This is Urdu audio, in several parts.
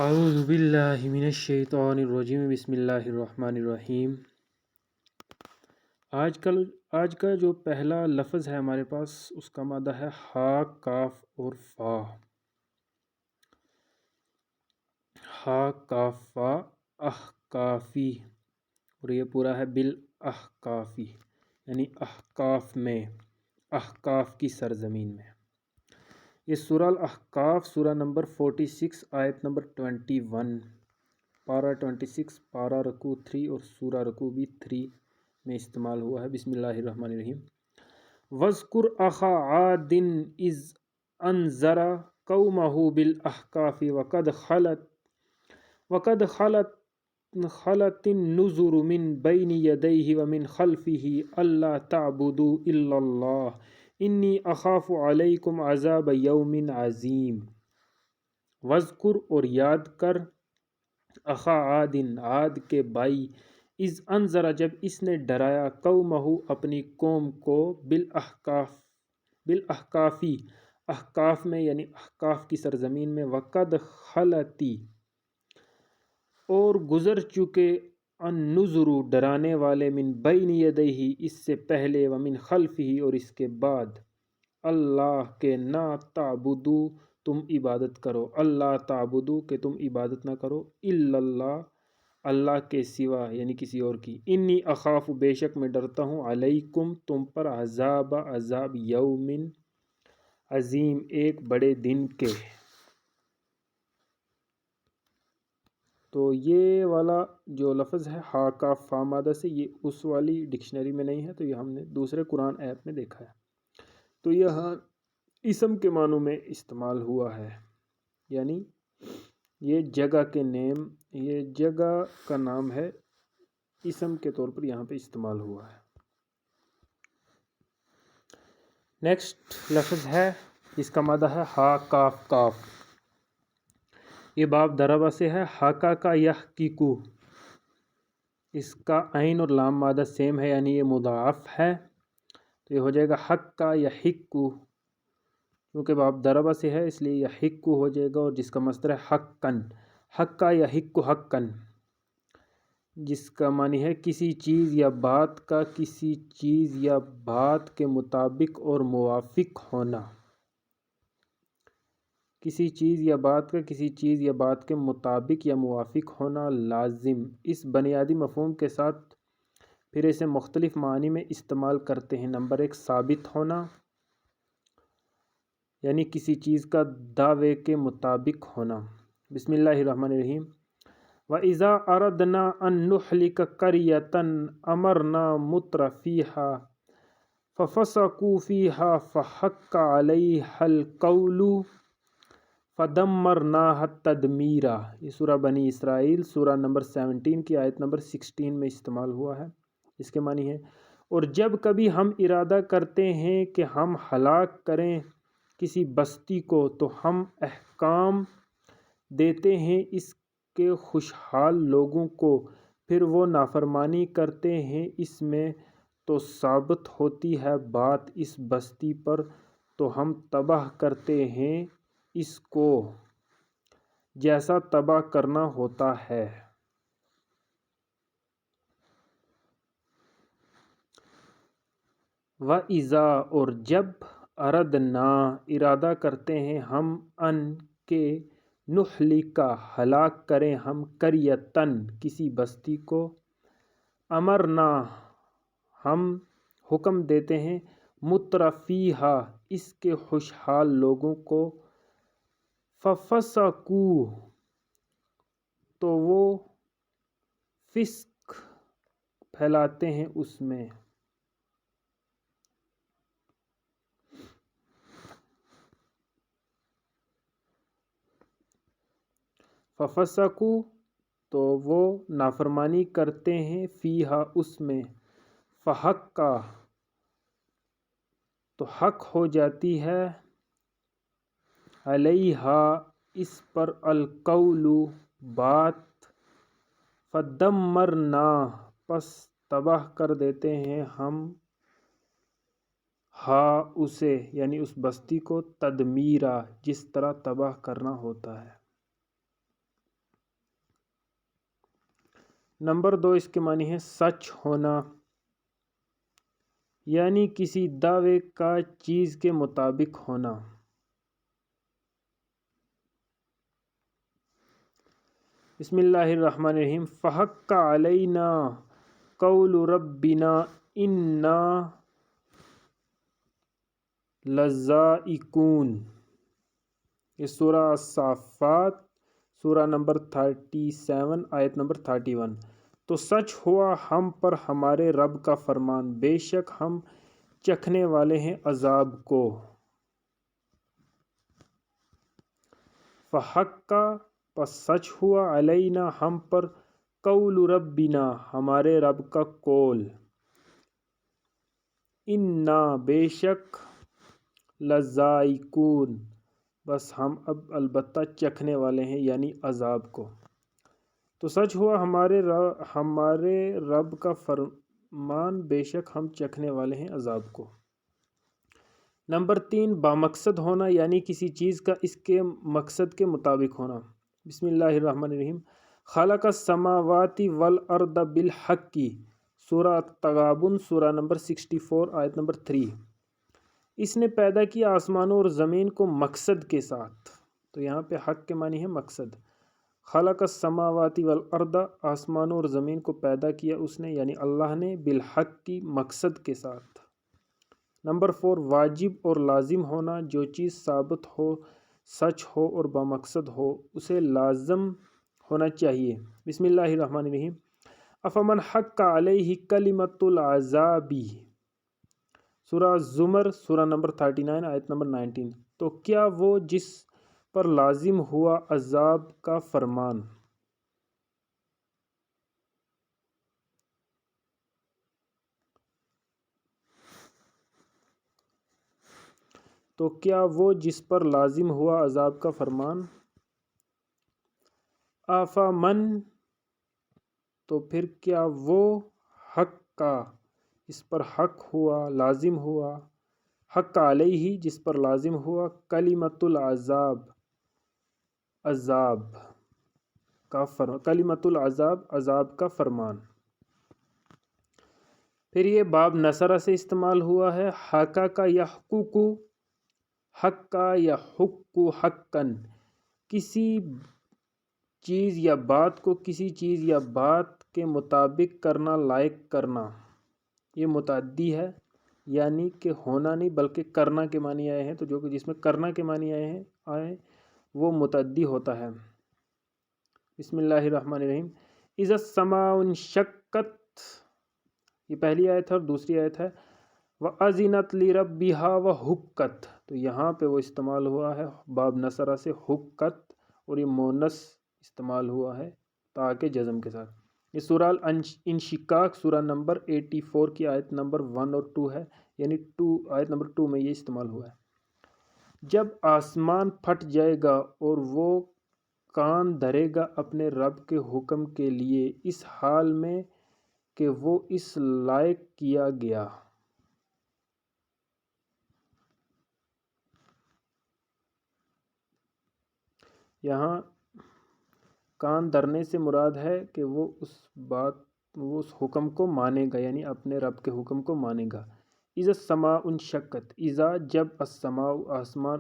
اعوذ باللہ من الشیطان الرجیم بسم اللہ الرحمن الرحیم۔ آج کا جو پہلا لفظ ہے ہمارے پاس اس کا مادہ ہے ہا، کاف اور فا۔ ہا، کاف، فا، احقافی، اور یہ پورا ہے بالاحقافی، یعنی احقاف میں، احقاف کی سرزمین میں۔ یہ سورہ الاحقاف سورہ نمبر 46 آیت نمبر 21، پارہ 26، پارہ رکوع 3 اور سورہ رکوع بھی 3 میں استعمال ہوا ہے۔ بسم اللہ الرحمن الرحیم۔ وَاذْكُرْ أَخَا عَادٍ إِذْ أَنذَرَ قَوْمَهُ بِالْأَحْقَافِ وَقَدْ خَلَتِ النُّذُرُ مِنْ بَيْنِ يَدَيْهِ وَمِنْ خَلْفِهِ أَلَّا تَعْبُدُوا إِلَّا اللَّهَ انی اخاف علیکم عذاب یوم عظیم۔ وذکر، اور یاد کر، اخا عاد، عاد کے بھائی، اذ انذر، جب اس نے ڈرایا، قومہ، اپنی قوم کو، بالاحقافی، احقاف میں یعنی احقاف کی سرزمین میں، وقد خلتی، اور گزر چکے، النذر، ڈرانے والے، من بین یدیہ، اس سے پہلے، ومن خلفہ، اور اس کے بعد، اللہ کے نہ تعبدو، تم عبادت کرو، اللہ تعبدو کہ تم عبادت نہ کرو، الا اللہ، اللہ کے سوا یعنی کسی اور کی، انی اخاف، بے شک میں ڈرتا ہوں، علیکم، تم پر، عذاب یوم عظیم، ایک بڑے دن کے۔ تو یہ والا جو لفظ ہے ہا، کاف، فا مادہ سے، یہ اس والی ڈکشنری میں نہیں ہے، تو یہ ہم نے دوسرے قرآن ایپ میں دیکھا ہے۔ تو یہاں اسم کے معنوں میں استعمال ہوا ہے، یعنی یہ جگہ کے نیم، یہ جگہ کا نام ہے، اسم کے طور پر یہاں پہ استعمال ہوا ہے۔ نیکسٹ لفظ ہے، اس کا مادہ ہے ہا، کاف، کاف۔ یہ باب ضربہ سے ہے، حقا کا یحققو، اس کا عین اور لام مادہ سیم ہے، یعنی یہ مضاعف ہے، تو یہ ہو جائے گا حق کا یحقو، کیونکہ باب ضربہ سے ہے اس لیے یحقو ہو جائے گا، اور جس کا مصدر ہے حقاً، حق کا یحقو حقاً، جس کا معنی ہے کسی چیز یا بات کا کسی چیز یا بات کے مطابق اور موافق ہونا، کسی چیز یا بات کا کسی چیز یا بات کے مطابق یا موافق ہونا لازم، اس بنیادی مفہوم کے ساتھ پھر اسے مختلف معنی میں استعمال کرتے ہیں۔ نمبر 1، ثابت ہونا، یعنی کسی چیز کا دعوے کے مطابق ہونا۔ بسم اللہ الرحمن الرحیم۔ وَإِذَا أَرَدْنَا أَن نُّهْلِكَ قَرْيَةً أَمَرْنَا مُتْرَفِيهَا فَفَسَقُوا فِيهَا فَحَقَّ عَلَيْهَا الْقَوْلُ فَدَمَّرْنَاهَا تَدْمِيرًا۔ یہ سورہ بنی اسرائیل سورہ نمبر 17 کی آیت نمبر 16 میں استعمال ہوا ہے۔ اس کے معنی ہے، اور جب کبھی ہم ارادہ کرتے ہیں کہ ہم ہلاک کریں کسی بستی کو، تو ہم احکام دیتے ہیں اس کے خوشحال لوگوں کو، پھر وہ نافرمانی کرتے ہیں اس میں، تو ثابت ہوتی ہے بات اس بستی پر، تو ہم تباہ کرتے ہیں اس کو جیسا تباہ کرنا ہوتا ہے۔ وَإِذَا، اور جب، أَرَدْنَا، ارادہ کرتے ہیں ہم، ان کے، نُہْلِكَ، ہلاک کریں ہم، قَرْيَةً، کسی بستی کو، أَمَرْنَا، ہم حکم دیتے ہیں، مُتْرَفِيهَا، اس کے خوشحال لوگوں کو، فَفَسَقُوا، تو وہ فسق پھیلاتے ہیں اس میں۔ فَفَسَقُوا، تو وہ نافرمانی کرتے ہیں، فیہا، اس میں، فَحَقَّ، تو حق ہو جاتی ہے، علیہا، اس پر، القول، بات، فَدَمَّرْنَا، پس تباہ کر دیتے ہیں ہم، ہا، اسے، یعنی اس بستی کو، تدمیرا، جس طرح تباہ کرنا ہوتا ہے۔ نمبر 2 اس کے معنی ہے سچ ہونا، یعنی کسی دعوے کا چیز کے مطابق ہونا۔ بسم اللہ الرحمن الرحیم۔ فحق علینا قول ربنا انا لذائقون۔ یہ سورہ الصافات سورہ نمبر 37 آیت نمبر 31۔ تو سچ ہوا ہم پر ہمارے رب کا فرمان، بے شک ہم چکھنے والے ہیں عذاب کو۔ فحق پس سچ ہوا علینا ہم پر، قول ربنا ہمارے رب کا قول، انا بے شک، لذائقون بس ہم اب البتہ چکھنے والے ہیں، یعنی عذاب کو۔ تو سچ ہوا ہمارے رب کا فرمان، بے شک ہم چکھنے والے ہیں عذاب کو۔ نمبر 3 بامقصد ہونا، یعنی کسی چیز کا اس کے مقصد کے مطابق ہونا۔ بسم اللہ الرحمن الرحیم۔ خلق السماوات والارض بالحق، سورہ تغابن سورہ نمبر 64 آیت نمبر 3۔ اس نے پیدا کیا آسمانوں اور زمین کو مقصد کے ساتھ۔ تو یہاں پہ حق کے معنی ہے مقصد۔ خلق السماوات والارض، آسمانوں اور زمین کو پیدا کیا اس نے، یعنی اللہ نے، بالحق کی مقصد کے ساتھ۔ نمبر 4 واجب اور لازم ہونا، جو چیز ثابت ہو، سچ ہو اور بامقصد ہو، اسے لازم ہونا چاہیے۔ بسم اللہ الرحمن الرحیم۔ افمن حق علیہ کلمۃ العذاب، سورہ زمر سورہ نمبر 39 آیت نمبر 19۔ تو کیا وہ جس پر لازم ہوا عذاب کا فرمان، تو کیا وہ جس پر لازم ہوا عذاب کا فرمان، آفامن تو پھر کیا وہ حق کا اس پر حق ہوا، لازم ہوا، حق علیہ جس پر لازم ہوا، کلمۃ العذاب عذاب کا کلمۃ العذاب عذاب کا فرمان۔ پھر یہ باب نصرہ سے استعمال ہوا ہے۔ حقا کا یحقق، حق کا یحق حقاً، کسی چیز یا بات کو کسی چیز یا بات کے مطابق کرنا، لائق کرنا۔ یہ متعدی ہے، یعنی کہ ہونا نہیں بلکہ کرنا کے معنی آئے ہیں، تو جو کہ جس میں کرنا کے معنی آئے وہ متعدی ہوتا ہے۔ بسم اللہ الرحمن الرحیم۔ اذا السماء انشقت، یہ پہلی آیت ہے، اور دوسری آیت ہے وَأَذِنَتْ لِرَبِّهَا وَحُقَّتْ۔ تو یہاں پہ وہ استعمال ہوا ہے باب نصرہ سے حقت، اور یہ مونس استعمال ہوا ہے تاکہ جزم کے ساتھ۔ یہ سورہ الانشقاق سورہ نمبر 84 کی آیت نمبر 1 اور 2 ہے، یعنی آیت نمبر 2 میں یہ استعمال ہوا ہے۔ جب آسمان پھٹ جائے گا اور وہ کان دھرے گا اپنے رب کے حکم کے لیے، اس حال میں کہ وہ اس لائق کیا گیا۔ یہاں کان دھرنے سے مراد ہے کہ وہ اس حکم کو مانے گا، یعنی اپنے رب کے حکم کو مانے گا۔ اذا السماء انشقت، اذا جب السماء آسمان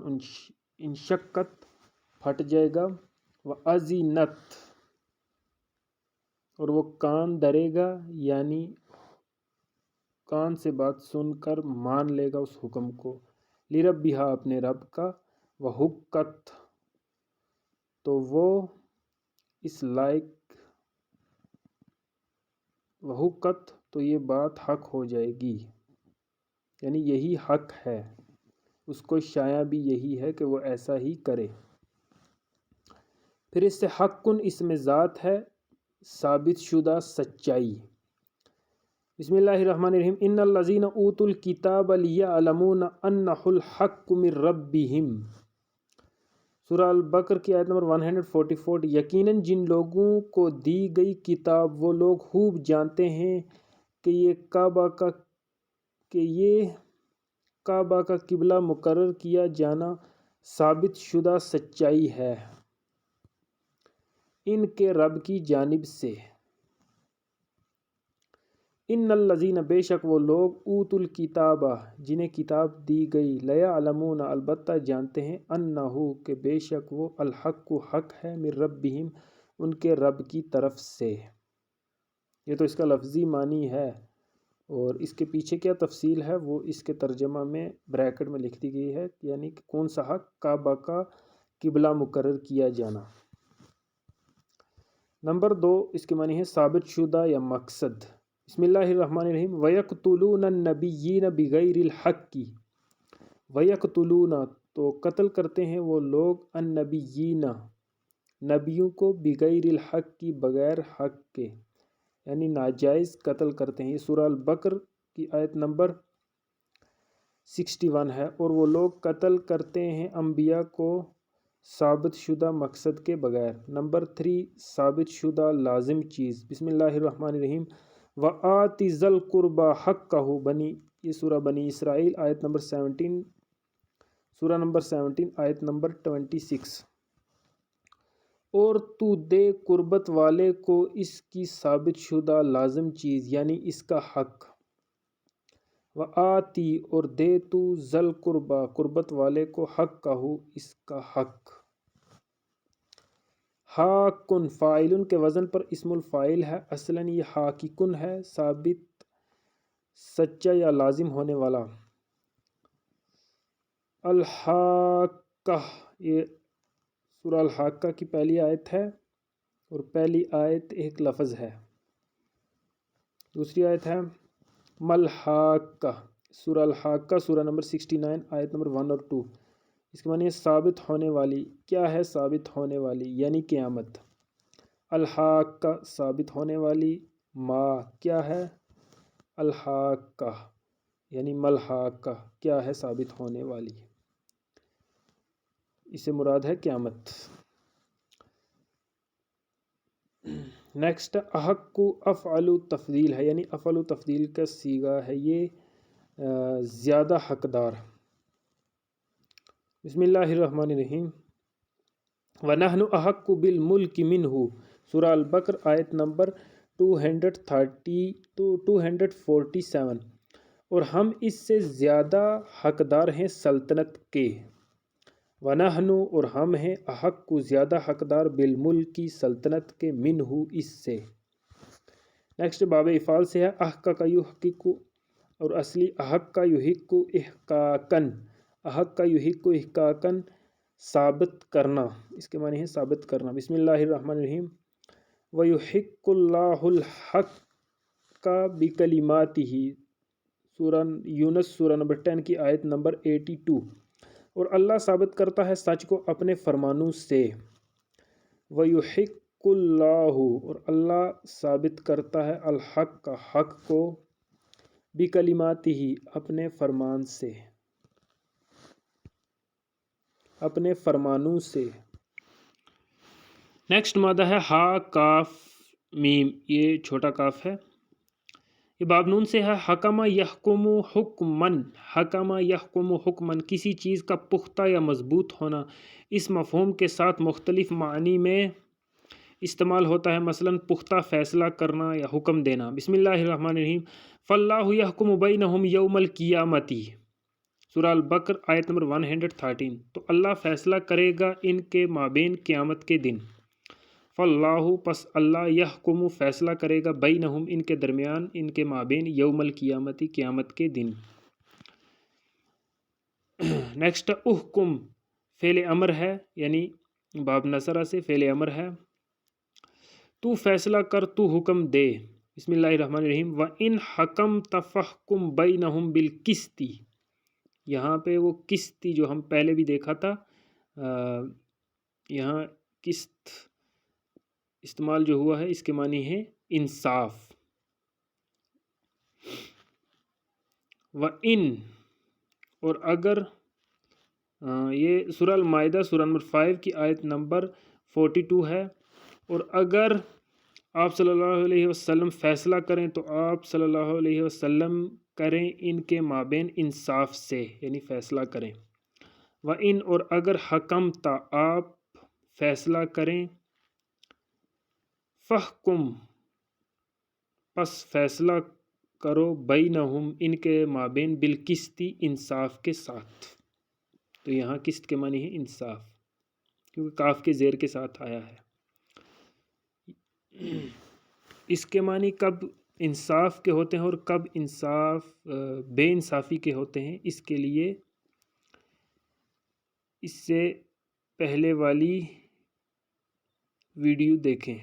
انشقت پھٹ جائے گا، وَأَذِنَتْ اور وہ کان دھرے گا، یعنی کان سے بات سن کر مان لے گا اس حکم کو، لِرَبِّهَا اپنے رب کا، وَحُقَّتْ تو وہ اس لائق، وحقت تو یہ بات حق ہو جائے گی، یعنی یہی حق ہے، اس کو شایع بھی یہی ہے کہ وہ ایسا ہی کرے۔ پھر اس سے حقن اسم ذات ہے، ثابت شدہ سچائی۔ بسم اللہ الرحمن الرحیم۔ ان الذین اوتوا الکتاب لیعلمون انہ الحق من ربہم، سورہ البقرہ کی آیت نمبر 144۔ یقیناً جن لوگوں کو دی گئی کتاب وہ لوگ خوب جانتے ہیں کہ یہ کعبہ کا قبلہ مقرر کیا جانا ثابت شدہ سچائی ہے ان کے رب کی جانب سے۔ ان الذین بے شک وہ لوگ اوت الکتابہ جنہیں کتاب دی گئی لیعلمون البتہ جانتے ہیں انہو کہ بے شک وہ الحق حق ہے من ربہم ان کے رب کی طرف سے۔ یہ تو اس کا لفظی معنی ہے، اور اس کے پیچھے کیا تفصیل ہے وہ اس کے ترجمہ میں بریکٹ میں لکھ دی گئی ہے، یعنی کہ کون سا حق، کعبہ کا قبلہ مقرر کیا جانا۔ نمبر 2 اس کے معنی ہے ثابت شدہ یا مقصد۔ بسم اللہ الرحمن الرحیم وَيَقْتُلُونَ النَّبِيِّينَ بِغَيْرِ الْحَقِّ وَيَقْتُلُونَ تو قتل کرتے ہیں وہ لوگ النبیین نبیوں کو بغیر الحق کی بغیر حق کے، یعنی ناجائز قتل کرتے ہیں۔ یہ سورہ البقر کی آیت نمبر 61 ہے۔ اور وہ لوگ قتل کرتے ہیں انبیاء کو ثابت شدہ مقصد کے بغیر۔ نمبر 3 ثابت شدہ لازم چیز۔ بسم اللہ الرحمن الرحیم وَآتِ ذَا الْقُرْبَى حَقَّهُ بنی، یہ سورہ بنی اسرائیل آیت نمبر 17، سورہ نمبر 17 آیت نمبر 26۔ اور تو دے قربت والے کو اس کی ثابت شدہ لازم چیز یعنی اس کا حق۔ وآتی اور دے تو ذی القربیٰ قربت والے کو حق کہو اس کا حق۔ حاکن فاعل کے وزن پر اسم الفاعل ہے، اصلاً یہ حاکن ہے، ثابت سچا یا لازم ہونے والا۔ الحاقہ یہ سورہ الحاقہ کی پہلی آیت ہے، اور پہلی آیت ایک لفظ ہے۔ دوسری آیت ہے ملحاقہ، سورہ الحاقہ سورہ نمبر 69 آیت نمبر 1 اور 2۔ اس کے معنی ہے ثابت ہونے والی۔ کیا ہے ثابت ہونے والی؟ یعنی قیامت۔ الحاقہ ثابت ہونے والی، ما کیا ہے؟ الحاقہ یعنی ملحاقہ کیا ہے؟ ثابت ہونے والی، اس سے مراد ہے قیامت۔ نیکسٹ احق افعل تفضیل ہے، یعنی افعل تفضیل کا صیغہ ہے، یہ زیادہ حقدار۔ بسم اللہ الرحمن الرحیم وَنَحْنُ أَحَقُّ بِالْمُلْكِ مِنْهُ سورہ البقر آیت نمبر 247۔ اور ہم اس سے زیادہ حقدار ہیں سلطنت کے۔ وَنَحْنُ اور ہم ہیں احق زیادہ حقدار بالملک سلطنت کے منہ اس سے۔ نیکسٹ باب افعال سے ہے احق کا یحقق، اور اصلی احق کا یحق احقاقاً، احق کا یحق احقاقاً ثابت کرنا، اس کے معنی ہے ثابت کرنا۔ بسم اللہ الرحمن الرحیم وَيُحِقُّ اللَّهُ الْحَقَّ بِكَلِمَاتِهِ سورہ یونس سورہ نمبر 10 کی آیت نمبر 82۔ اور اللہ ثابت کرتا ہے سچ کو اپنے فرمانوں سے۔ وَيُحِقُّ اللَّهُ اور اللہ ثابت کرتا ہے الحق کا حق کو بِكَلِمَاتِهِ اپنے فرمان سے، اپنے فرمانوں سے۔ نیکسٹ مادہ ہے ہا کاف میم، یہ چھوٹا کاف ہے، یہ باب نون سے ہے حکم یحکم حکمن، حکم یحکم حکمن کسی چیز کا پختہ یا مضبوط ہونا اس مفہوم کے ساتھ مختلف معنی میں استعمال ہوتا ہے، مثلا پختہ فیصلہ کرنا یا حکم دینا۔ بسم اللہ الرحمن الرحیم فاللہ یحکم بینہم یوم القیامۃ سورہ البقر آیت نمبر 113۔ تو اللہ فیصلہ کرے گا ان کے مابین قیامت کے دن۔ فاللہ پس اللہ یحکم فیصلہ کرے گا بینہم ان کے درمیان، ان کے مابین یوم القیامت قیامت کے دن۔ نیکسٹ احکم فعل امر ہے، یعنی باب نصرہ سے فعل امر ہے، تو فیصلہ کر، تو حکم دے۔ بسم اللہ الرحمن الرحیم وَإِنْ حَكَمْتَ فَاحْكُمْ بَيْنَهُمْ بِالْقِسْطِ، یہاں پہ وہ قسط جو ہم پہلے بھی دیکھا تھا، یہاں قسط استعمال جو ہوا ہے اس کے معنی ہے انصاف۔ وَإِنْ اور اگر، یہ سورہ المائدہ سورہ نمبر 5 کی آیت نمبر 42 ہے، اور اگر آپ صلی اللہ علیہ وسلم فیصلہ کریں تو آپ صلی اللہ علیہ وسلم کریں ان کے مابین انصاف سے، یعنی فیصلہ کریں۔ وَإِنْ اور اگر حکمتا آپ فیصلہ کریں، فَحْكُم پس فیصلہ کرو بینہم ان کے مابین بالقسطی انصاف کے ساتھ. تو یہاں قسط کے معنی ہے انصاف، کیونکہ کاف کے زیر کے ساتھ آیا ہے. اس کے معنی کب انصاف کے ہوتے ہیں اور کب بے انصافی کے ہوتے ہیں، اس کے لیے اس سے پہلے والی ویڈیو دیکھیں.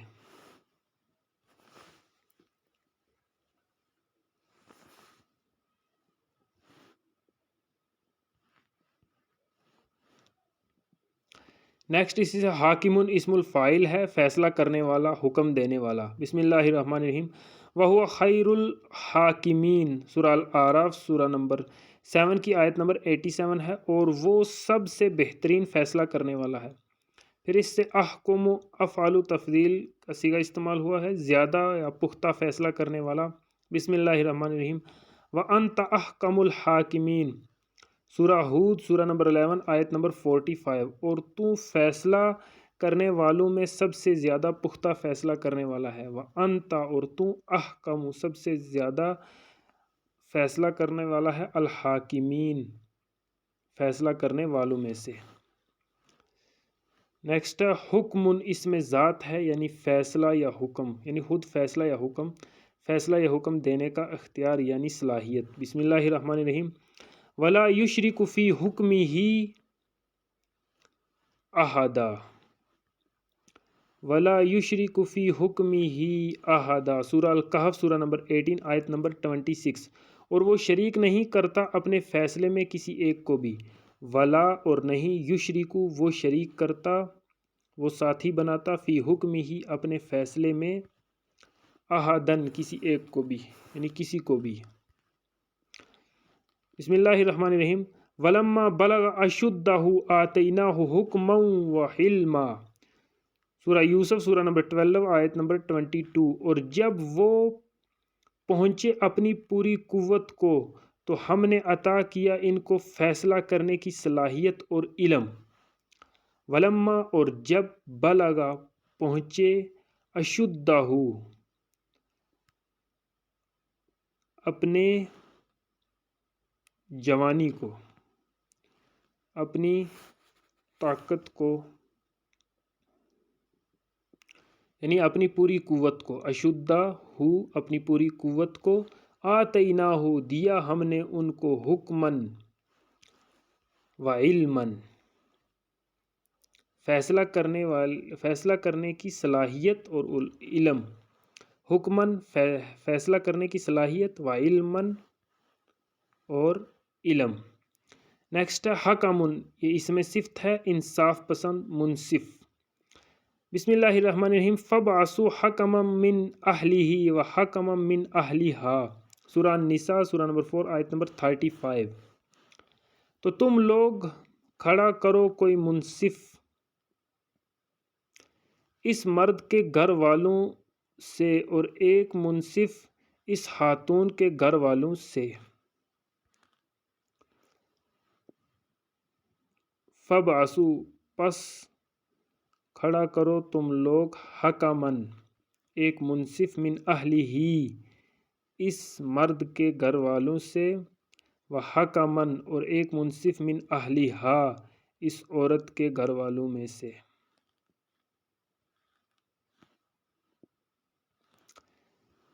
نیکسٹ اسی سے حاکمن اسم الفاعل ہے، فیصلہ کرنے والا، حکم دینے والا. بسم اللہ الرحمن الرحیم. وَهُوَ خَيْرُ الْحَاكِمِينَ سورہ الاعراف سورہ نمبر 7 کی آیت نمبر 87 ہے، اور وہ سب سے بہترین فیصلہ کرنے والا ہے. پھر اس سے احکم افعال تفضیل کا صیغہ استعمال ہوا ہے، زیادہ یا پختہ فیصلہ کرنے والا. بسم اللہ الرحمن الرحیم. وَأَنْتَ أَحْكَمُ الْحَاكِمِينَ سورہ ہود سورہ نمبر 11 آیت نمبر 45. اور تو فیصلہ کرنے والوں میں سب سے زیادہ پختہ فیصلہ کرنے والا ہے. وَأَنْتَ اور تو احکم سب سے زیادہ فیصلہ کرنے والا ہے، الحاکمین فیصلہ کرنے والوں میں سے. نیکسٹ حکم اس میں ذات ہے، یعنی فیصلہ یا حکم، یعنی خود فیصلہ یا حکم، فیصلہ یا حکم دینے کا اختیار یعنی صلاحیت. بسم اللہ الرحمن الرحیم. وَلَا يُشْرِكُ فِي حُكْمِهِ أَحَدًا وَلَا يُشْرِكُ فِي حُكْمِهِ أَحَدًا سورہ الکہف سورہ نمبر 18 آیت نمبر 26. اور وہ شریک نہیں کرتا اپنے فیصلے میں کسی ایک کو بھی. ولا اور نہیں، یشرکو وہ شریک کرتا، وہ ساتھی بناتا، فی حکم ہی اپنے فیصلے میں، احدن کسی ایک کو بھی، یعنی کسی کو بھی. بسم اللہ الرحمن الرحیم. ولما بلغ اشدہ آتیناہ حکما وحلما سورہ یوسف سورہ نمبر 12 آیت نمبر 22. اور جب وہ پہنچے اپنی پوری قوت کو تو ہم نے عطا کیا ان کو فیصلہ کرنے کی صلاحیت اور علم. ولما اور جب بلغا پہنچے، اشدہ اپنے جوانی کو، اپنی طاقت کو، یعنی اپنی پوری قوت کو، اشدہ ہو اپنی پوری قوت کو، آتیناہ دیا ہم نے ان کو، حکمن و علمن فیصلہ کرنے کی صلاحیت اور علم. حکمن فیصلہ کرنے کی صلاحیت، و علمن اور علم. نیکسٹ حکمن، یہ اس میں صفت ہے، انصاف پسند، منصف. بسم اللہ الرحمن الرحیم. فَبْعَثُوا حَكَمًا مِّنْ أَهْلِهِ وَحَكَمًا مِّنْ أَهْلِهَا سورہ النساء سورہ نمبر 4 آیت نمبر 35. تو تم لوگ کھڑا کرو کوئی منصف اس مرد کے گھر والوں سے اور ایک منصف اس خاتون کے گھر والوں سے. فَبْعَثُوا پس کھڑا کرو تم لوگ، حکمن ایک منصف، من اہلہ اس مرد کے گھر والوں سے، و حکمن اور ایک منصف، من اہلہا اس عورت کے گھر والوں میں سے.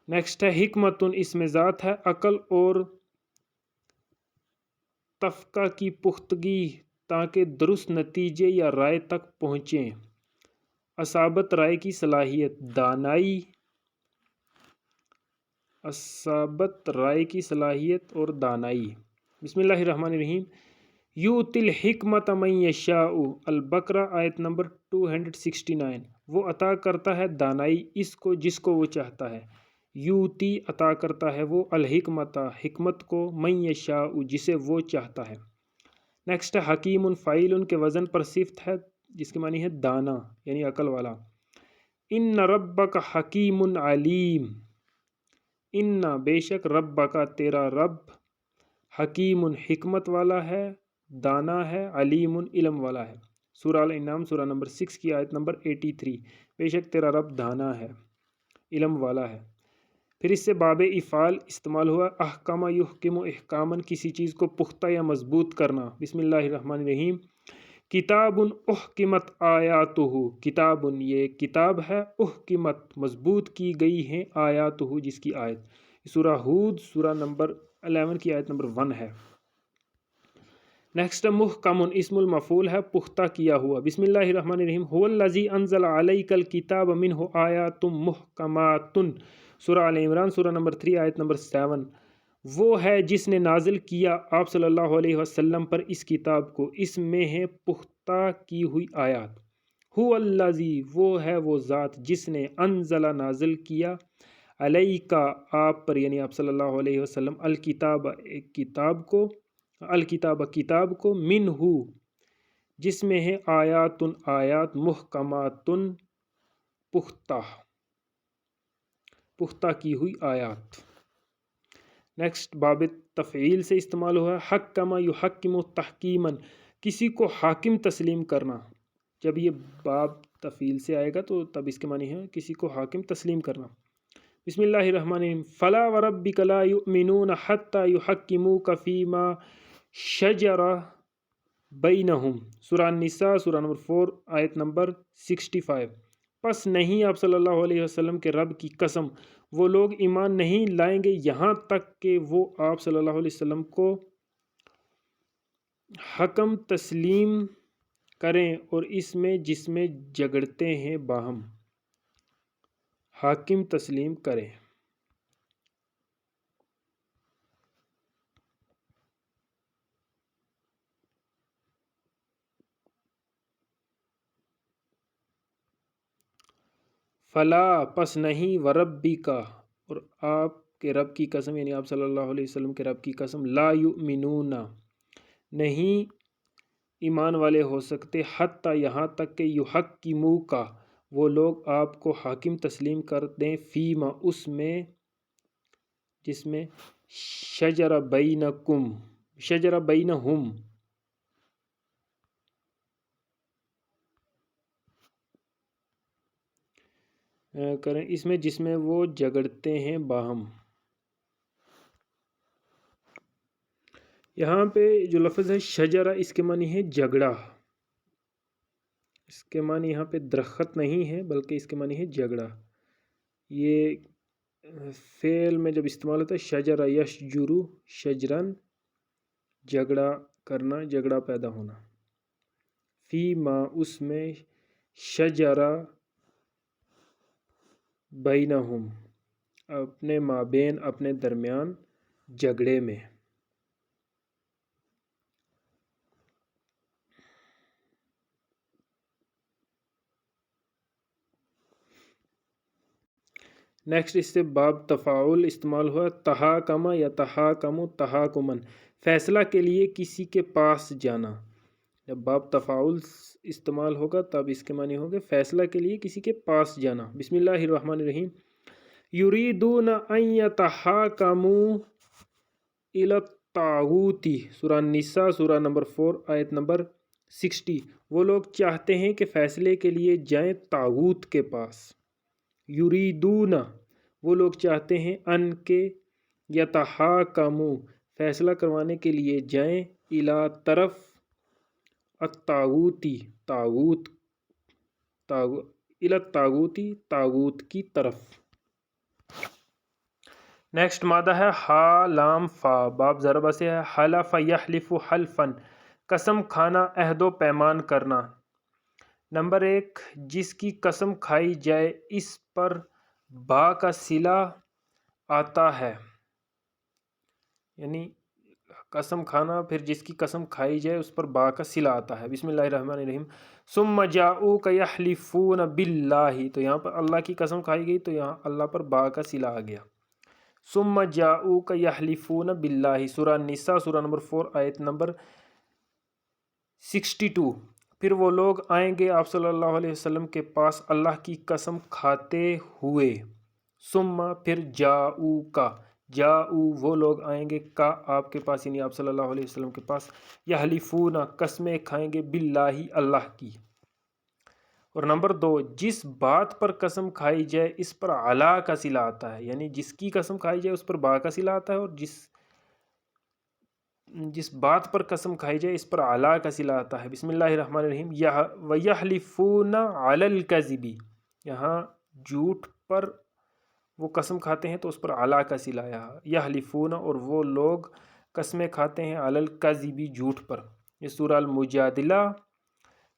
نیکسٹ ہے حکمتن، اس میں ذات ہے، عقل اور تفقہ کی پختگی تاکہ درست نتیجے یا رائے تک پہنچیں. اصابت رائے کی صلاحیت، دانائی، اصابت رائے کی صلاحیت اور دانائی. بسم اللہ الرحمن الرحیم. یؤتی الحکمت من یشاء البقرہ آیت نمبر 269. وہ عطا کرتا ہے دانائی اس کو جس کو وہ چاہتا ہے. یؤتی عطا کرتا ہے وہ، الحکمت حکمت کو، من یشاء جسے وہ چاہتا ہے. نیکسٹ حکیم فاعل کے وزن پر صفت ہے جس کے معنی ہے دانا، یعنی عقل والا. ان ربک حکیم علیم. ان بے شک ربک تیرا رب، حکیم حکمت والا ہے، دانا ہے، علیم علم والا ہے. سورہ الانعام سورہ نمبر 6 کی آیت نمبر 83. بے شک تیرا رب دانا ہے، علم والا ہے. پھر اس سے باب افعال استعمال ہوا، احکم یحکم احکامن، کسی چیز کو پختہ یا مضبوط کرنا۔ بسم اللہ الرحمن الرحیم، کتاب احکمت آیاتہ، کتاب یہ کتاب ہے، احکمت مضبوط کی گئی ہیں، آیاتہ جس کی آیت، سورہ ہود سورہ نمبر 11 کی آیت نمبر 1 ہے۔ نیکسٹ محکم اسم المفعول ہے، پختہ کیا ہوا۔ بسم اللہ الرحمن الرحیم، هو الذی انزل علیک الکتاب منہ آیات محکمات، سورہ آل عمران سورہ نمبر 3 آیت نمبر 7۔ وہ ہے جس نے نازل کیا آپ صلی اللہ علیہ وسلم پر اس کتاب کو، اس میں ہے پختہ کی ہوئی آیات۔ هو الذی، وہ ہے وہ ذات جس نے انزل نازل کیا، علیک آپ پر یعنی آپ صلی اللہ علیہ وسلم، الکتاب کتاب کو، الکتاب کتاب کو، منہ جس میں ہے آیات آیات، محکمات پختہ، پختہ کی ہوئی آیات۔ نیکسٹ باب تفعیل سے استعمال ہوا ہے، حکم یحکم تحکیما، کسی کو حاکم تسلیم کرنا۔ جب یہ باب تفعیل سے آئے گا تو تب اس کے معنی ہے کسی کو حاکم تسلیم کرنا۔ بسم اللہ الرحمن الرحیم، فلا وربک لا یؤمنون حتی یحکموک فیما شجر بینہم، سورہ النساء سورہ نمبر 4 آیت نمبر 65۔ پس نہیں آپ صلی اللہ علیہ وسلم کے رب کی قسم، وہ لوگ ایمان نہیں لائیں گے یہاں تک کہ وہ آپ صلی اللہ علیہ وسلم کو حکم تسلیم کریں اور اس میں جس میں جگڑتے ہیں باہم، حاکم تسلیم کریں۔ فلا پس نہیں، وربی کا اور آپ کے رب کی قسم یعنی آپ صلی اللہ علیہ وسلم کے رب کی قسم، لا یؤمنون نہیں ایمان والے ہو سکتے، حتی یہاں تک کہ یحکموک وہ لوگ آپ کو حاکم تسلیم کر دیں، فیما اس میں جس میں شجر بینکم، شجر بینہم کریں، اس میں جس میں وہ جگڑتے ہیں باہم۔ یہاں پہ جو لفظ ہے شجرہ، اس کے معنی ہے جھگڑا، اس کے معنی یہاں پہ درخت نہیں ہے بلکہ اس کے معنی ہے جھگڑا۔ یہ فعل میں جب استعمال ہوتا ہے شجرہ یشجر شجرن، جھگڑا کرنا، جھگڑا پیدا ہونا۔ فی ما اس میں، شجرہ بینہم اپنے مابین، اپنے درمیان، جھگڑے میں۔ نیکسٹ اس سے باب تفاعل استعمال ہوا، تحاکم یا تحاکم تحاکمن، فیصلہ کے لیے کسی کے پاس جانا۔ جب باب تفاعل استعمال ہوگا تب اس کے معنی ہوگے فیصلہ کے لیے کسی کے پاس جانا۔ بسم اللہ الرحمن الرحیم، یریدون ان یتحاکموا الی الطاغوت، سورہ النساء سورہ نمبر 4 آیت نمبر 60۔ وہ لوگ چاہتے ہیں کہ فیصلے کے لیے جائیں طاغوت کے پاس۔ یریدون وہ لوگ چاہتے ہیں، ان کے، یتحاکموا فیصلہ کروانے کے لیے جائیں، الی طرف، الطاغوتی طاغوت، الی الطاغوتی طاغوت کی طرف۔ نیکسٹ مادہ ہے ہا لام فا، باب ضربہ سے ہے، حلف یحلف حلفن قسم کھانا، عہد و پیمان کرنا۔ نمبر 1 جس کی قسم کھائی جائے اس پر با کا صلہ آتا ہے، یعنی قسم کھانا پھر جس کی قسم کھائی جائے اس پر با کا صلہ آتا ہے۔ بسم اللہ الرحمن الرحیم، ثم جاؤک یحلفون باللہ، تو یہاں پر اللہ کی قسم کھائی گئی تو یہاں اللہ پر با کا صلہ آ گیا۔ ثم جاؤک یحلفون باللہ، سورہ النساء سورہ نمبر 4 آیت نمبر 62۔ پھر وہ لوگ آئیں گے آپ صلی اللہ علیہ وسلم کے پاس اللہ کی قسم کھاتے ہوئے، ثم پھر جاؤکا، جاؤ وہ لوگ آئیں گے کا آپ کے پاس یعنی آپ صلی اللہ علیہ وسلم کے پاس، یحلفون قسمیں کھائیں گے، باللہ اللہ کی۔ اور نمبر 2، جس بات پر قسم کھائی جائے اس پر علا کا صلہ آتا ہے، یعنی جس کی قسم کھائی جائے اس پر با کا صلہ آتا ہے، اور جس بات پر قسم کھائی جائے اس پر علا کا صلہ آتا ہے۔ بسم اللہ الرحمن الرحیم۔ وَيَحْلِفُونَ عَلَى الْكَذِبِ، یہاں جھوٹ پر وہ قسم کھاتے ہیں تو اس پر علا کا صلہ آیا۔ یحلفون، اور وہ لوگ قسمیں کھاتے ہیں، علی الکذب، جھوٹ پر۔ یہ سورہ المجادلہ،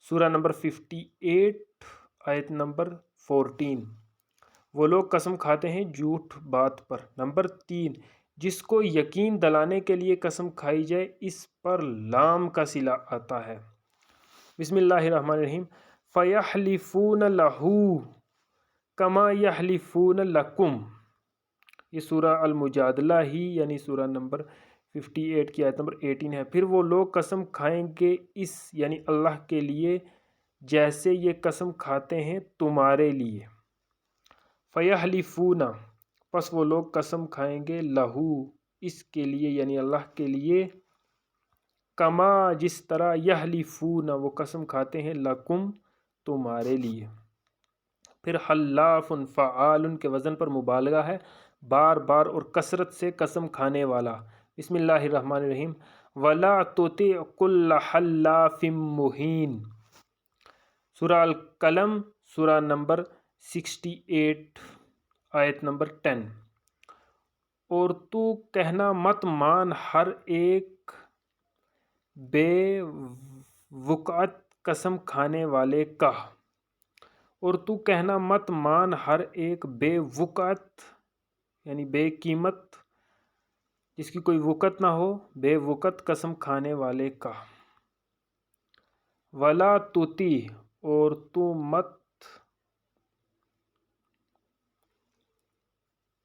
سورہ نمبر 58 آیت نمبر 14۔ وہ لوگ قسم کھاتے ہیں جھوٹ بات پر۔ نمبر 3، جس کو یقین دلانے کے لیے قسم کھائی جائے اس پر لام کا صلہ آتا ہے۔ بسم اللہ الرحمن الرحیم۔ فَيَحْلِفُونَ لَهُ کما یحلفون لکم، یہ سورہ المجادلہ ہی یعنی سورہ نمبر 58 کی آیت نمبر 18 ہے۔ پھر وہ لوگ قسم کھائیں گے اس یعنی اللہ کے لیے جیسے یہ قسم کھاتے ہیں تمہارے لیے۔ فَيَحْلِفُونَ، پس وہ لوگ قسم کھائیں گے، لہو، اس کے لیے یعنی اللہ کے لیے، کما، جس طرح، یحلفون، وہ قسم کھاتے ہیں، لکم، تمہارے لیے۔ پھر حلاف، فعال کے وزن پر مبالغہ ہے، بار بار اور کثرت سے قسم کھانے والا۔ بسم اللہ الرحمن الرحیم۔ وَلَا تُطِعْ كُلَّ حَلَّافٍ مُّهِينٍ، سورہ القلم، سورہ نمبر 68 آیت نمبر 10۔ اور تو کہنا مت مان ہر ایک بے وقعت قسم کھانے والے کا، اور تو کہنا مت مان ہر ایک بے وقعت یعنی بے قیمت، جس کی کوئی وقت نہ ہو، بے وقت قسم کھانے والے کا۔ ولا تُطِع، اور تو مت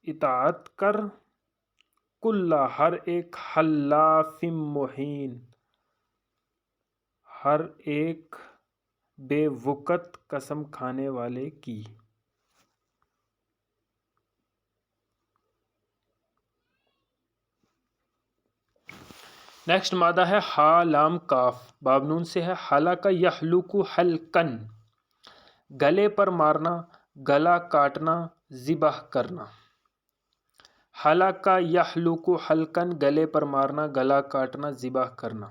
اطاعت کر، کل، ہر ایک، حلاف مہین، ہر ایک بے وقت قسم کھانے والے کی۔ نیکسٹ مادہ ہے ہا لام کاف، باب نون سے ہے۔ حلق یحلق حلقن، گلے پر مارنا، گلا کاٹنا، ذبح کرنا۔ حلق یحلق حلقن، گلے پر مارنا، گلا کاٹنا، ذبح کرنا۔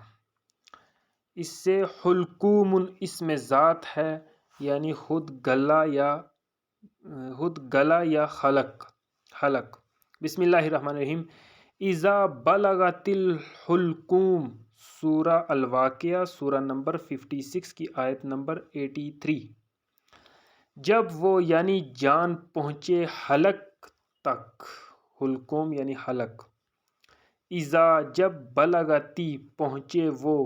اس سے حلقوم اسم ذات ہے، یعنی خود گلا یا حلق۔ بسم اللہ الرحمن الرحیم۔ اذا بلغت الحلقوم، سورہ الواقعہ، سورہ نمبر 56 کی آیت نمبر 83۔ جب وہ یعنی جان پہنچے حلق تک، حلقوم یعنی حلق۔ اذا، جب، بلغتی، پہنچے وہ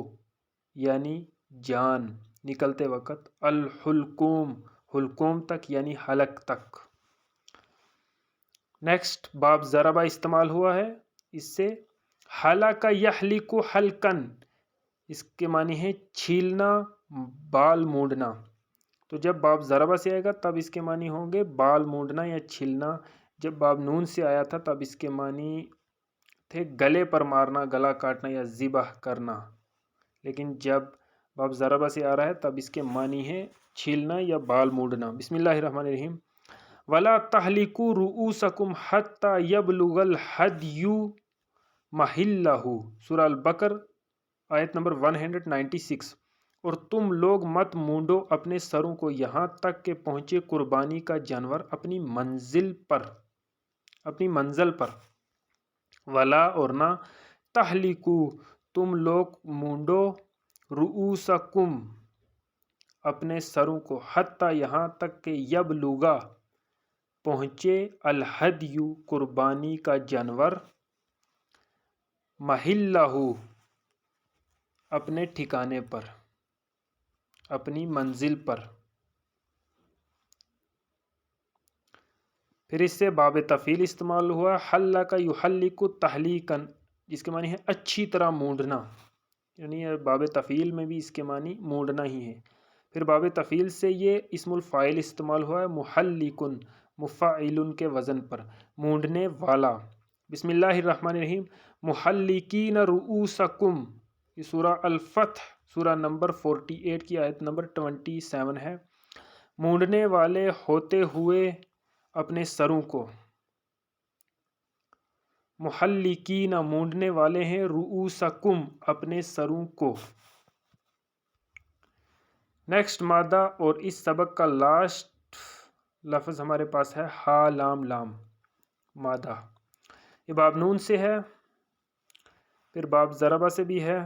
یعنی جان نکلتے وقت، الحلقوم، حلقوم تک یعنی حلق تک۔ نیکسٹ باب ضربہ استعمال ہوا ہے، اس سے حلق یحلق حلقن، اس کے معنی ہے چھیلنا، بال مونڈنا۔ تو جب باب ضربہ سے آئے گا تب اس کے معنی ہوں گے بال مونڈنا یا چھیلنا۔ جب باب نون سے آیا تھا تب اس کے معنی تھے گلے پر مارنا، گلا کاٹنا یا ذبح کرنا۔ لیکن جب باب ضربہ سے آ رہا ہے تب اس کے معنی ہے چھیلنا یا بال مونڈنا۔ بسم اللہ الرحمن الرحیم۔ وَلَا تَحْلِقُوا رُؤُوسَكُمْ حَتَّى يَبْلُغَ الْهَدْيُ مَحِلَّهُ، سورہ البقر، آیت نمبر 196۔ اور تم لوگ مت مونڈو اپنے سروں کو یہاں تک کہ پہنچے قربانی کا جانور اپنی منزل پر۔ ولا، اور نہ، تحلقوا، تم لوگ مونڈو، رؤوسکم، اپنے سروں کو، حتی، یہاں تک کہ، یبلغا، پہنچے، الہدی، قربانی کا جانور، محلہ، اپنے ٹھکانے پر، اپنی منزل پر۔ پھر اس سے باب تفعیل استعمال ہوا، حلق یحلق تحلیقاً، جس کے معنی ہے اچھی طرح مونڈنا، یعنی باب تفعیل میں بھی اس کے معنی مونڈنا ہی ہے۔ پھر باب تفعیل سے یہ اسم الفاعل استعمال ہوا ہے، محلق، مفعل کے وزن پر، مونڈنے والا۔ بسم اللہ الرحمن الرحیم۔ محلقین رؤوسکم، یہ سورہ الفتح، سورہ نمبر 48 کی آیت نمبر 27 ہے۔ مونڈنے والے ہوتے ہوئے اپنے سروں کو، محلقین مونڈنے والے ہیں، رؤوسکم اپنے سروں کو۔ نیکسٹ مادہ اور اس سبق کا لاسٹ لفظ ہمارے پاس ہے ہا لام لام مادہ۔ یہ باب نون سے ہے، پھر باب ضربہ سے بھی ہے،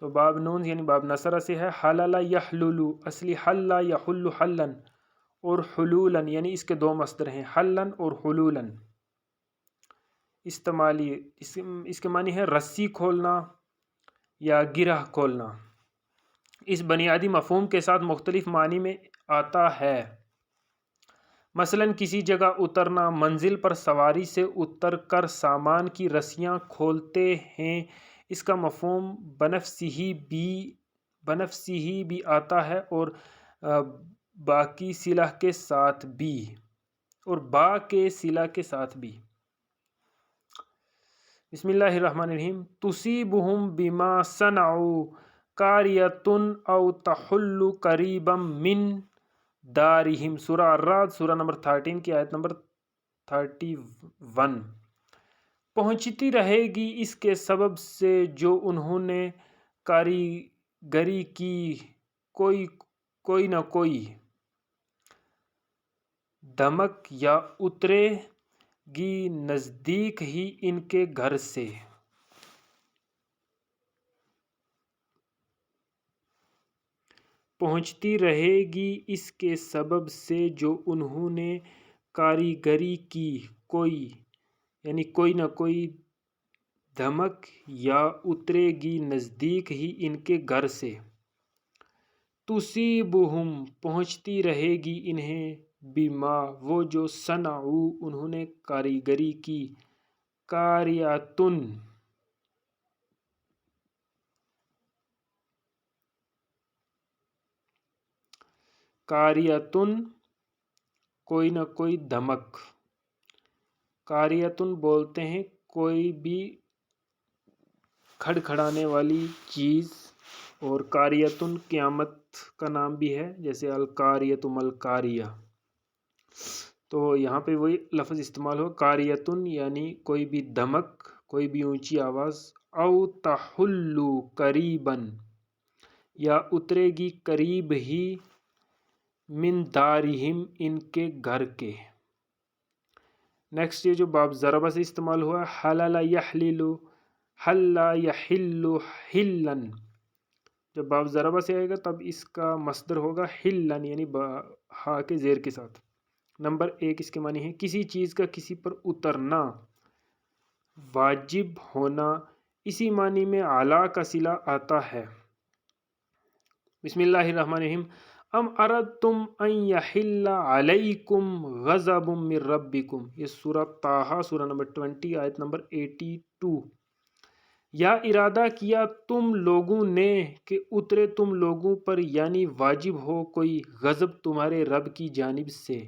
تو باب نون یعنی باب نصرہ سے ہے۔ حلل یحلل، اصلی حل یحل حلن، اور حلولن یعنی اس کے دو مصدر ہیں، حلن اور حلولن۔ استعمالی اس کے معنی ہے رسی کھولنا یا گرہ کھولنا۔ اس بنیادی مفہوم کے ساتھ مختلف معنی میں آتا ہے، مثلا کسی جگہ اترنا، منزل پر سواری سے اتر کر سامان کی رسیاں کھولتے ہیں، اس کا مفہوم بنفسہ بھی آتا ہے اور با کی صلہ کے ساتھ بھی۔ بسم اللہ الرحمن الرحیم۔ تصیبہم بما صنعوا قاریۃ او تحل قریبا من دارہم، سورہ الرعد سورہ نمبر 13 کی آیت نمبر 31۔ پہنچتی رہے گی اس کے سبب سے جو انہوں نے کاریگری کی کوئی نہ کوئی دھمک، یا اترے گی نزدیک ہی ان کے گھر سے۔ پہنچتی رہے گی اس کے سبب سے جو انہوں نے کاریگری کی کوئی نہ کوئی دھمک، یا اترے گی نزدیک ہی ان کے گھر سے۔ تصیبہم پہنچتی رہے گی انہیں، بما وہ جو، صنعوا انہوں نے کاریگری کی، قاریۃ کوئی نہ کوئی دھمک۔ قاریۃ بولتے ہیں کوئی بھی کھڑکھڑانے والی چیز، اور قاریۃ قیامت کا نام بھی ہے، جیسے القاریۃ ملقاریہ، تو یہاں پہ وہی لفظ استعمال ہو، قاریۃ یعنی کوئی بھی دھمک، کوئی بھی اونچی آواز، او تحل قریبا یا اترے گی قریب ہی، من دارہم ان کے گھر کے۔ نیکسٹ یہ جو باب ضربہ سے استعمال ہوا، حلل یحلل، حل یحل حلن، جب باب ضربہ سے آئے گا تب اس کا مصدر ہوگا حلن، یعنی ہا کے زیر کے ساتھ۔ نمبر 1 اس کے معنی ہے کسی چیز کا کسی پر اترنا، واجب ہونا، اسی معنی میں علی کا صلہ آتا ہے۔ بسم اللہ الرحمن الرحیم۔ ام اردتم ان یحل علیکم غضب من ربکم، یہ سورہ طٰہٰ سورہ نمبر 20 آیت نمبر 82۔ یا ارادہ کیا تم لوگوں نے کہ اترے تم لوگوں پر، یعنی واجب ہو کوئی غضب تمہارے رب کی جانب سے۔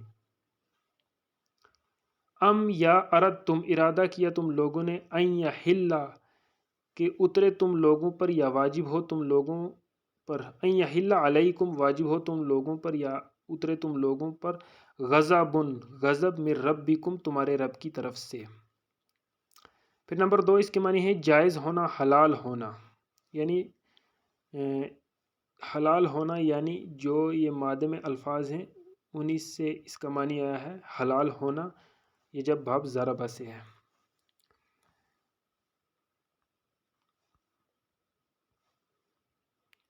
ام یا اردتم ارادہ کیا تم لوگوں نے، ان یحل کہ اترے تم لوگوں پر یا واجب ہو تم لوگوں پر، ان یحل علیکم واجب ہو تم لوگوں پر یا اترے تم لوگوں پر، غضب من ربکم تمہارے رب کی طرف سے۔ پھر نمبر 2 اس کے معنی ہے جائز ہونا، حلال ہونا، یعنی حلال ہونا، یعنی جو یہ مادے میں الفاظ ہیں انہی سے اس کا معنی آیا ہے حلال ہونا، یہ جب باب ضربہ سے ہے۔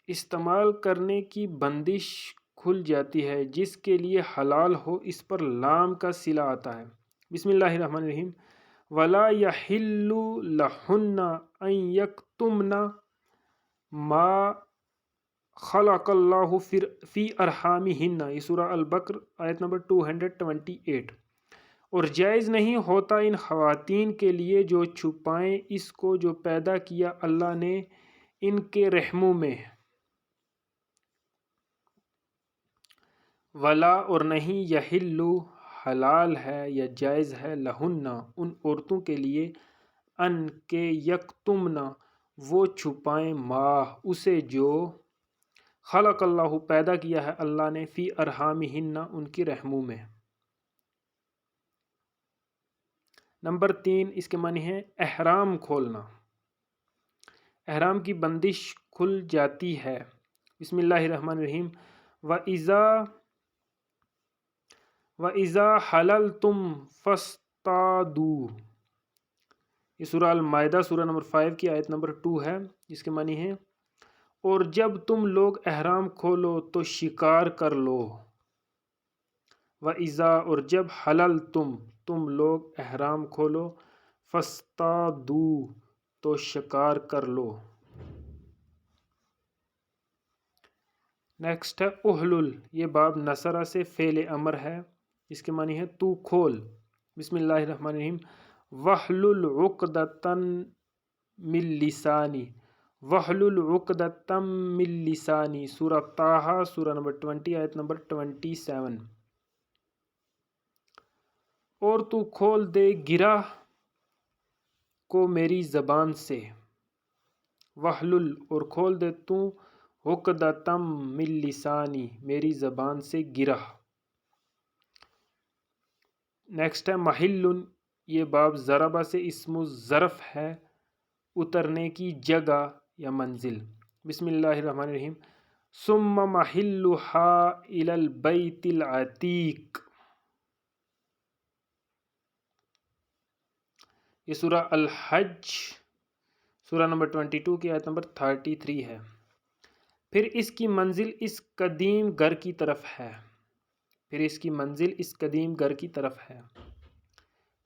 استعمال کرنے کی بندش کھل جاتی ہے، جس کے لیے حلال ہو اس پر لام کا صلہ آتا ہے۔ بسم اللہ الرحمن الرحیم۔ ولا یحل لہن ان یکتمن ما خلق اللہ فی ارحامہن، یہ سورہ البقرہ آیت نمبر 228۔ اور جائز نہیں ہوتا ان خواتین کے لیے جو چھپائیں اس کو جو پیدا کیا اللہ نے ان کے رحموں میں۔ ولا اور نہیں، یحل حلال ہے یا جائز ہے، لہن ان عورتوں کے لیے، ان کے یکتمن وہ چھپائیں، ما اسے جو، خلق اللہ پیدا کیا ہے اللہ نے فی ارحامہن ان کی رحموں میں۔ نمبر 3 اس کے معنی ہے احرام کھولنا، احرام کی بندش کھل جاتی ہے۔ بسم اللہ الرحمن الرحیم وَإِذَا حَلَلْتُمْ فَاصْطَادُوا، یہ سورہ المائدہ سورہ نمبر 5 کی آیت نمبر 2 ہے، جس کے معنی ہے اور جب تم لوگ احرام کھولو تو شکار کر لو۔ وَإِذَا اور جب حَلَلْتُمْ تم لوگ احرام کھولو، فَاصْطَادُوا تو شکار کر لو۔ نیکسٹ ہے احلل، یہ باب نصرہ سے فعل امر ہے، اس کے معنی ہے تو کھول۔ بسم اللہ الرحمن الرحیم وَحْلُلْ عُقْدَةً مِّن لِّسَانِي، وَحْلُلْ عُقْدَةً مِّن لِّسَانِی سورہ طٰہٰ سورہ نمبر 20 آیت نمبر 27۔ اور تو کھول دے گرہ کو میری زبان سے، وحلل اور کھول دے تو عقدۃ من لسانی میری زبان سے گرہ۔ نیکسٹ ہے محل، یہ باب ضربہ سے اسم الظرف ہے، اترنے کی جگہ یا منزل۔ بسم اللہ الرحمن الرحیم ثم محلها الی البیت العتیق، یہ سورہ الحج سورہ نمبر 22 کی آیت نمبر 33 ہے۔ پھر اس کی منزل اس قدیم گھر کی طرف ہے، پھر اس کی منزل اس قدیم گھر کی طرف ہے۔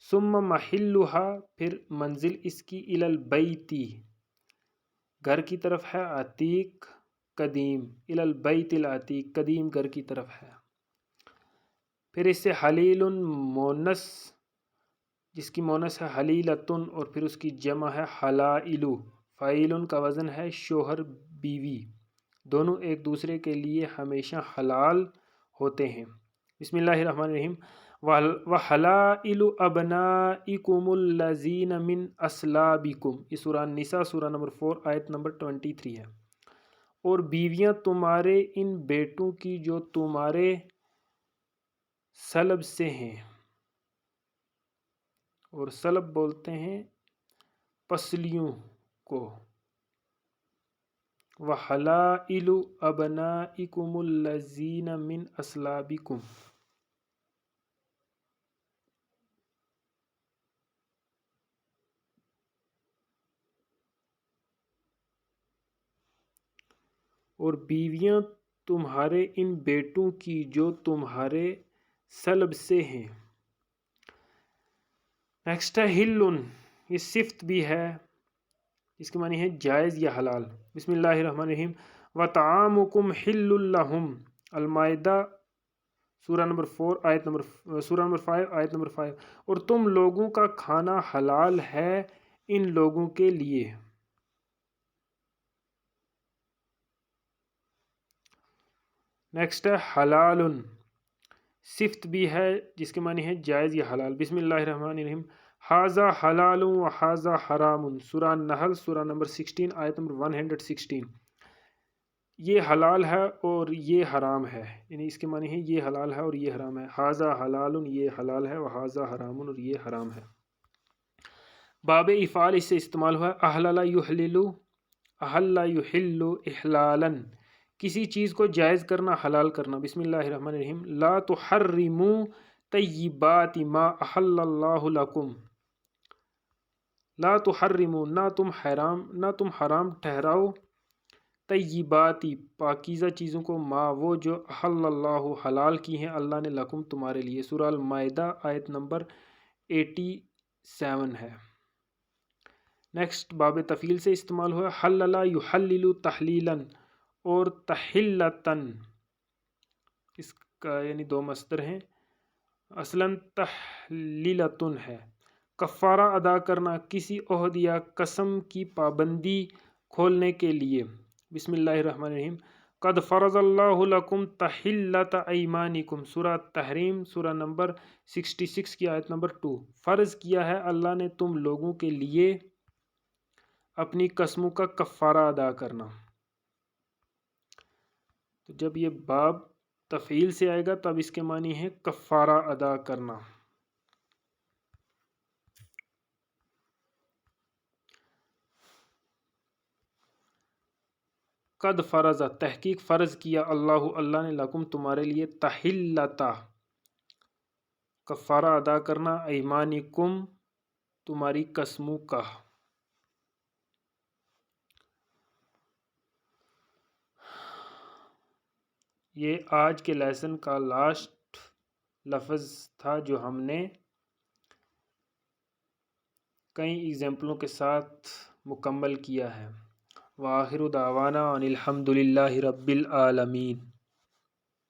ثم محلها پھر منزل اس کی الی البیت گھر کی طرف ہے، عتیق قدیم، الی البیت العتیق قدیم گھر کی طرف ہے۔ پھر اس سے حلیل مونس جس کی مونس ہے حلیلتن اور پھر اس کی جمع ہے حلائل، فاعل کا وزن ہے شوہر بیوی، دونوں ایک دوسرے کے لیے ہمیشہ حلال ہوتے ہیں۔ بسم اللہ الرحمن الرحیم وَحَلَائِلُ أَبْنَائِكُمُ الَّذِينَ مِنْ أَصْلَابِكُمْ، یہ سورہ النساء سورہ نمبر 4 آیت نمبر 23 ہے۔ اور بیویاں تمہارے ان بیٹوں کی جو تمہارے صلب سے ہیں، اور صلب بولتے ہیں پسلیوں کو۔ وَحَلَائِلُ أَبْنَائِكُمُ الَّذِينَ مِنْ أَصْلَابِكُمْ، اور بیویاں تمہارے ان بیٹوں کی جو تمہارے صلب سے ہیں۔ نیکسٹ ہے ہلن، یہ صفت بھی ہے، اس کے معنی ہے جائز یا حلال۔ بسم اللہ الرحمن الرحیم وَطَعَامُكُمْ حِلٌّ لَهُمْ، المائدہ سورہ نمبر 5 آیت نمبر 5، اور تم لوگوں کا کھانا حلال ہے ان لوگوں کے لیے۔ نیکسٹ ہے حلال، صفت بھی ہے جس کے معنی ہے جائز یا حلال۔ بسم اللہ الرحمن الرحیم ھذا حلال وھذا حرام، سورہ النحل سورہ نمبر 16 آیت نمبر 116، یہ حلال ہے اور یہ حرام ہے، یعنی اس کے معنی ہے یہ حلال ہے اور یہ حرام ہے۔ ھذا حلال یہ حلال ہے، وھذا حرام اور یہ حرام ہے۔ باب افعال اس سے استعمال ہوا ہے احلل یحلل، احل یحل احلالا، کسی چیز کو جائز کرنا، حلال کرنا۔ بسم اللہ الرحمن الرحیم لا تحرموا طیبات ما احل اللہ لکم، لا تحرموا نہ تم حرام ٹھہراؤ، طیباتی پاکیزہ چیزوں کو، ما وہ جو احل اللہ حلال کی ہیں اللہ نے، لکم تمہارے لیے، سورہ المائدہ آیت نمبر 87 ہے۔ نیکسٹ باب تفعیل سے استعمال ہوا حلل یحلل تحلیلا اور تحلتن، اس کا یعنی دو مصدر ہیں، اصلاً تحلیلتن ہے۔ کفارہ ادا کرنا کسی عہد یا قسم کی پابندی کھولنے کے لیے۔ بسم اللہ الرحمن الرحیم قد فرض اللہ لکم تحلۃ ایمانکم، سورہ تحریم سورہ نمبر 66 کی آیت نمبر 2، فرض کیا ہے اللہ نے تم لوگوں کے لیے اپنی قسموں کا کفارہ ادا کرنا۔ تو جب یہ باب تفعیل سے آئے گا تو اب اس کے معنی ہے کفارہ ادا کرنا۔ قد فرض، تحقیق فرض کیا، اللہ نے، لکم تمہارے لیے، تحلتا کفارہ ادا کرنا، ایمانکم تمہاری قسموں کا۔ یہ آج کے لیسن کا لاسٹ لفظ تھا جو ہم نے کئی ایگزامپلوں کے ساتھ مکمل کیا ہے۔ وآخر دعوانا ان الحمد للہ رب العالمین۔